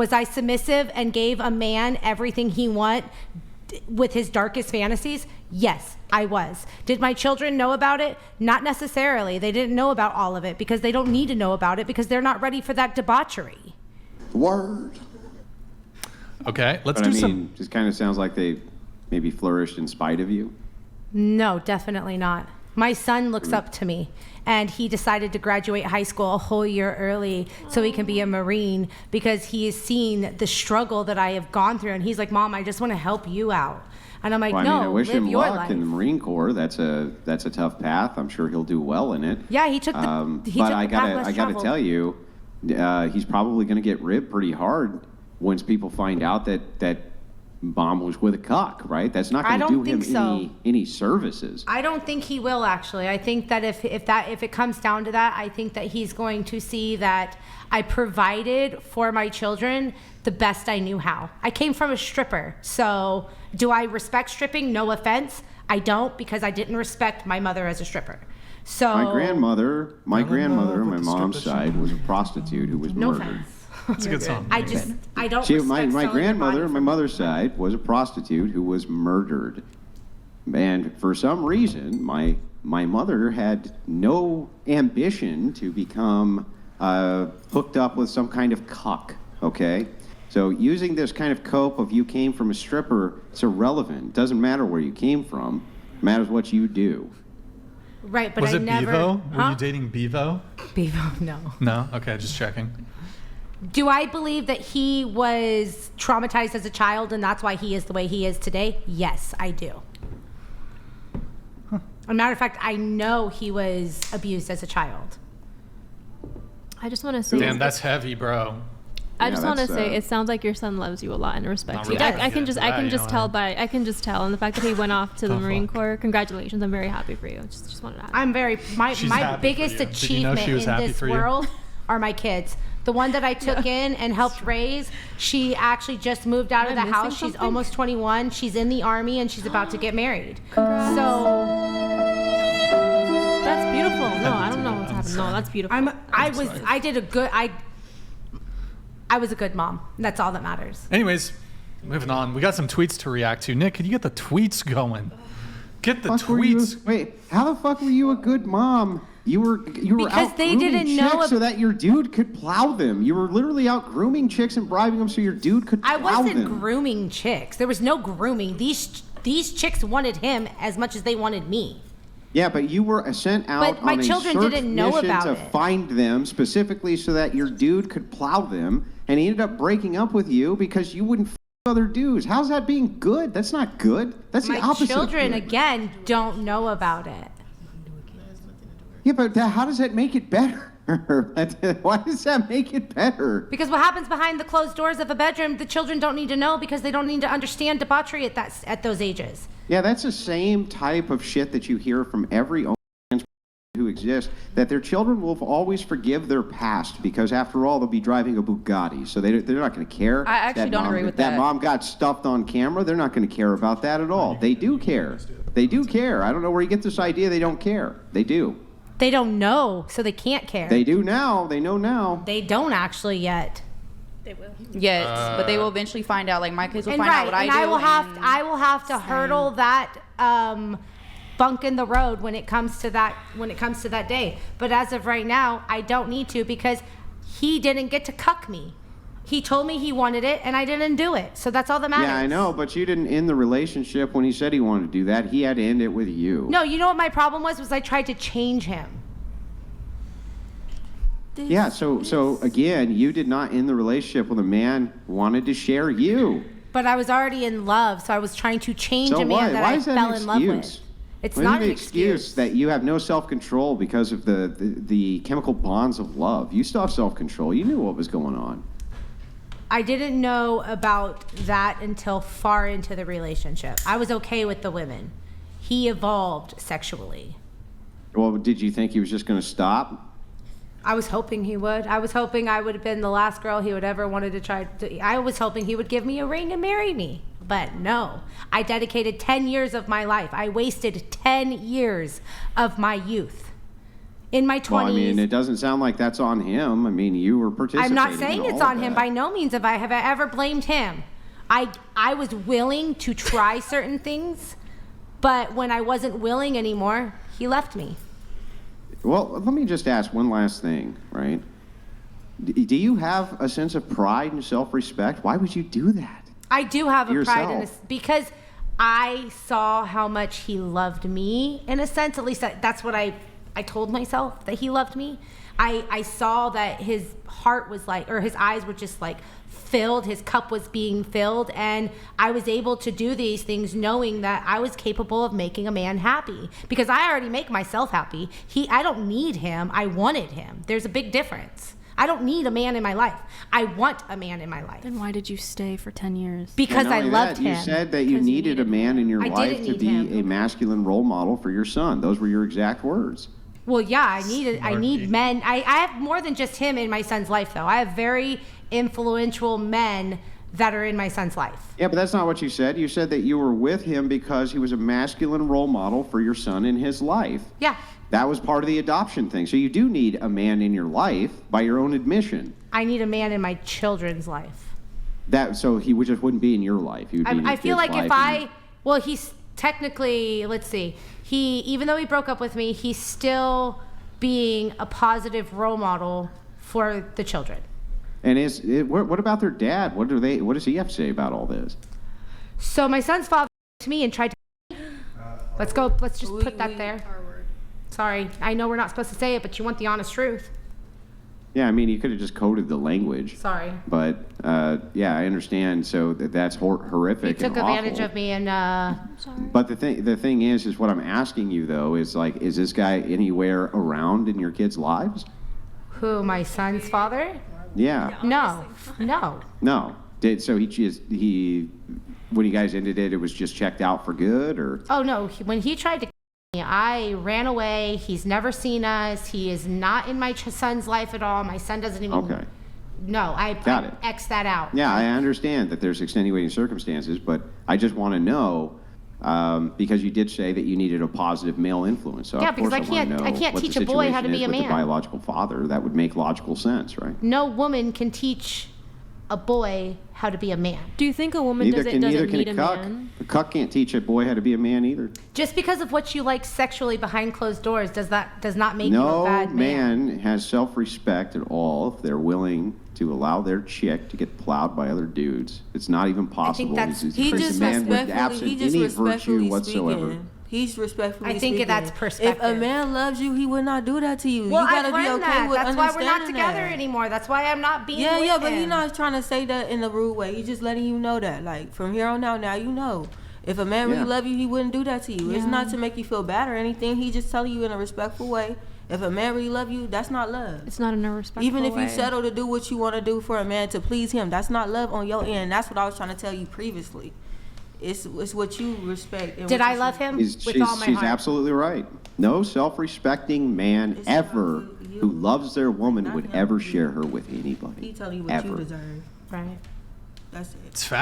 Was I submissive and gave a man everything he wanted with his darkest fantasies? Yes, I was. Did my children know about it? Not necessarily. They didn't know about all of it because they don't need to know about it because they're not ready for that debauchery. Word. Okay, let's But do I mean, some. just kind of sounds like they maybe flourished in spite of you. No, definitely not. My son looks up to me, and he decided to graduate high school a whole year early so he can be a Marine because he has seen the struggle that I have gone through. And he's like, Mom, I just want to help you out. And I'm like, Well, I no, mean, I wish live him your luck life. in the Marine Corps. That's a tough path. I'm sure he'll do well in it. Yeah, he took the But I path less gotta traveled. tell you, he's probably gonna get ribbed pretty hard once people find out that Mom was with a cuck, right? That's not I gonna don't do him think so. any services. I don't think he will, actually. I think that if it comes down to that, I think that he's going to see that I provided for my children the best I knew how. I came from a stripper, so do I respect stripping? No offense. I don't, because I didn't respect my mother as a stripper. So My grandmother on my with the mom's stripper side was a prostitute who was no murdered. offense. It's a good song. I don't She, respect my selling your grandmother body on my for- mother's side was a prostitute who was murdered. And for some reason, my mother had no ambition to become hooked up with some kind of cuck, okay? So using this kind of cope of you came from a stripper, it's irrelevant. It doesn't matter where you came from. It matters what you do. Right, but Was I it never. Bevo? Were Huh? you dating Bevo? Bevo, no. No? Okay, just checking. Do I believe that he was traumatized as a child and that's why he is the way he is today? Yes, I do. As a matter of fact, I know he was abused as a child. I just want to say, Damn, that's heavy, bro. I Yeah, just want to that's, say, it sounds like your son loves you a lot and respects Not you. really. I can just, I Yeah, can you just know, tell I can just tell, and the fact that he went off to the Oh, Marine fuck. Corps. Congratulations! I'm very happy for you. Just wanted to add. I'm very my She's happy for biggest you. Did you know achievement she was in happy this for you? world are my kids. The one that I took in and helped raise, she actually just moved out of Am the I missing house. She's something? almost 21. She's in the Army and she's about to get married. Congrats. So That's beautiful. No, I don't know what's happening. No, that's beautiful. I was a good mom. That's all that matters. Anyways, moving on. We got some tweets to react to. Nick, can you get the tweets going? Get the Fuck were you- tweets. Wait, how the fuck were you a good mom? You were Because out they grooming didn't know chicks ab- so that your dude could plow them. You were literally out grooming chicks and bribing them so your dude could plow I wasn't them. grooming chicks. There was no grooming. These chicks wanted him as much as they wanted me. Yeah, but you were sent out But my on a children search didn't know mission about to it. find them specifically so that your dude could plow them, and he ended up breaking up with you because you wouldn't f other dudes. How's that being good? That's not good. That's the My opposite. of children, good. again, don't know about it. Yeah, but how does that make it better? Why does that make it better? Because what happens behind the closed doors of a bedroom, the children don't need to know because they don't need to understand debauchery at those ages. Yeah, that's the same type of shit that you hear from every OnlyFans who exists, that their children will always forgive their past because, after all, they'll be driving a Bugatti, so they're not going to care. I actually that don't mom, agree with that. mom got stuffed on camera. They're not going to care about that at all. They do care. They do care. I don't know where you get this idea they don't care. They do. They don't know, so they can't care. They do now. They know now. They don't actually yet. Yes, but they will eventually find out. Like my kids will And find right, out what and I do. I will have to hurdle that bunk in the road when it comes to that day. But as of right now, I don't need to because he didn't get to cuck me. He told me he wanted it, and I didn't do it. So that's all that matters. Yeah, I know, but you didn't end the relationship when he said he wanted to do that. He had to end it with you. No, you know what my problem was I tried to change him. Yeah, so again, you did not end the relationship when the man wanted to share you. But I was already in love, so I was trying to change So a man why? that Why I is that fell an in love with. excuse? It's Why is not it an an excuse that you have no self-control because of the chemical bonds of love. You still have self-control. You knew what was going on. I didn't know about that until far into the relationship. I was okay with the women. He evolved sexually. Well, did you think he was just going to stop? I was hoping he would. I was hoping I would have been the last girl he would ever wanted to try. I was hoping he would give me a ring and marry me. But no, I dedicated 10 years of my life. I wasted 10 years of my youth in my 20s. Well, I mean, it doesn't sound like that's on him. I mean, you were participating. I'm not saying in it's all on of him. that. By no means have I ever blamed him. I was willing to try certain things, but when I wasn't willing anymore, he left me. Well, let me just ask one last thing, right? Do you have a sense of pride and self-respect? Why would you do that? I do have a pride in Yourself. this because I saw how much he loved me, in a sense. At least that's what I told myself, that he loved me. I saw that his heart was like, or his eyes were just like filled, his cup was being filled, and I was able to do these things knowing that I was capable of making a man happy, because I already make myself happy. I don't need him, I wanted him. There's a big difference. I don't need a man in my life. I want a man in my life. Then why did you stay for 10 years? Because And not I only loved that, him. You said that you Because you needed a needed man in your I life didn't to need be him. a masculine role model for your son. Those were your exact words. Well, yeah, I need Snarky. men. I have more than just him in my son's life, though. I have very influential men that are in my son's life. Yeah, but that's not what you said. You said that you were with him because he was a masculine role model for your son in his life. Yeah, That was part of the adoption thing. So you do need a man in your life by your own admission. I need a man in my children's life. So he just wouldn't be in your life. He would be in I his feel kid's like if life well, he's technically, let's see, even though he broke up with me, he's still being a positive role model for the children. And what about their dad? What does he have to say about all this? So my son's father came to me and tried to. Let's just put that there. Sorry, I know we're not supposed to say it, but you want the honest truth. Yeah, I mean, you could have just coded the language. Sorry. But yeah, I understand. So that's He horrific. took and advantage awful. of me and But the thing is what I'm asking you though is like, is this guy anywhere around in your kids' lives? who, my son's father? Yeah. No. No. When you guys ended it, it was just checked out for good, or? Oh no, when he tried to me, I ran away. He's never seen us. He is not in my son's life at all. My son doesn't even. Okay. No, I Got it. X that out. Yeah, I understand that there's extenuating circumstances, but I just want to know, because you did say that you needed a positive male influence. So Yeah, of course because I wanna can't know what teach the a boy how to situation be is a with the man. biological father. That would make logical sense, right? No woman can teach a boy how to be a man. Do you think a woman doesn't need a man? A cuck can't teach a boy how to be a man either. Just because of what you like sexually behind closed doors does not make you No a bad man. man has self-respect at all if they're willing to allow their chick to get plowed by other dudes. It's not even possible. that's- He's He a just man with respectfully, absent he just any virtue respectfully whatsoever. speaking. He's respectfully I think speaking. that's perspective. If a man loves you, he would not do that to you. Well, you gotta I've be learned okay that. with That's why we're not understanding together that. anymore. That's why I'm not being Yeah, with yeah, but him. he's not trying to say that in a rude way. He's just letting you know that, like, from here on out, now you know. If a man Yeah. really love you, he wouldn't do that to you. It's not to make you feel bad or anything. He just telling you in a respectful way. If a man really love you, that's not love. It's not in a respectful Even if way. you settle to do what you want to do for a man to please him, that's not love on your end. That's what I was trying to tell you previously. It's what you respect. And Did what I you love should- him with all my She's heart? absolutely right. No self-respecting man It's ever about you, who loves their woman not would him, ever you. share her with anybody. He telling you what ever. you deserve. Right. That's it. It's fact.